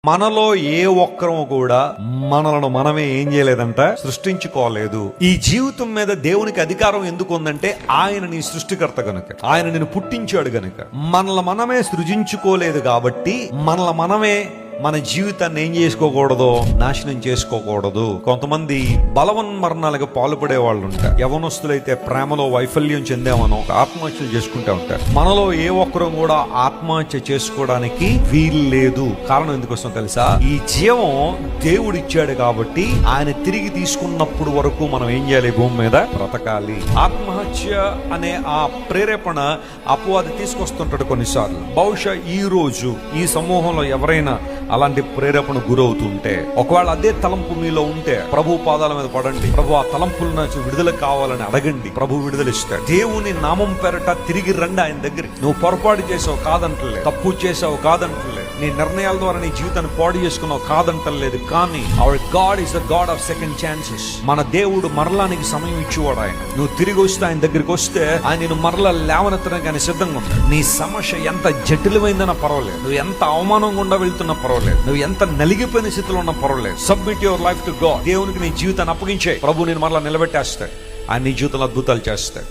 మనలో ఏ ఒక్కరము కూడా మనలను మనమే ఏం చేయలేదంట, సృష్టించుకోలేదు. ఈ జీవితం మీద దేవునికి అధికారం ఎందుకు ఉందంటే ఆయన నీ సృష్టికర్త గనుక, ఆయన నిన్ను పుట్టించాడు గనుక. మనల్ని మనమే సృజించుకోలేదు కాబట్టి మనల్ని మనమే మన జీవితాన్ని ఏం చేసుకోకూడదు, నాశనం చేసుకోకూడదు. కొంతమంది బలవన్మరణాలకు పాల్పడే వాళ్ళు ఉంటారు. యవనస్తులైతే ప్రేమలో వైఫల్యం చెందామనో ఆత్మహత్యలు చేసుకుంటూ ఉంటారు. మనలో ఏ ఒక్కరూ కూడా ఆత్మహత్య చేసుకోవడానికి వీలు లేదు. కారణం ఎందుకోసం తెలుసా? ఈ జీవం దేవుడిచ్చాడు కాబట్టి ఆయన తిరిగి తీసుకున్నప్పుడు వరకు మనం ఏం చేయాలి, భూమి మీద బ్రతకాలి. ఆత్మహత్య అనే ఆ ప్రేరేపణ అపవాది తీసుకొస్తుంటాడు కొన్నిసార్లు. బహుశా ఈ రోజు ఈ సమూహంలో ఎవరైనా అలాంటి ప్రేరేపణ గురవుతుంటే, ఒకవేళ అదే తలంపు మీలో ఉంటే ప్రభు పాదాల మీద పడండి. ప్రభు ఆ తలంపుల నుంచి విడుదల కావాలని అడగండి. ప్రభు విడుదలిస్తాడు. దేవుని నామం పేరట తిరిగి రండి ఆయన దగ్గరికి. నువ్వు పొరపాటు చేసావు కాదంటలే, తప్పు చేసావు కాదంటలే, నీ నిర్ణయాల ద్వారా నీ జీవితాన్ని పాడు చేసుకున్నావు కాదంటలేదు. కానీ hour God is the God of second chances. మన దేవుడు మరలానికి సమయం ఇచ్చేవాడు ఆయన. నువ్వు తిరిగి వస్తే ఆయన దగ్గరికి వస్తే ఆయన నేను మరలా లేవనెత్తడానికి ఆయన సిద్ధంగా ఉంటాడు. నీ సమస్య ఎంత జటిలమైందన్నా పర్వాలేదు, నువ్వు ఎంత అవమానం గుండా వెళ్తున్నా పర్వాలేదు, నువ్వు ఎంత నలిగిపోయిన స్థితిలో ఉన్నా పర్వాలేదు, submit your life to God. దేవునికి నీ జీవితాన్ని అప్పగించే. ప్రభు నేను మరలా నిలబెట్టేస్తాడు. ఆయన నీ జీవితంలో అద్భుతాలు చేస్తాడు.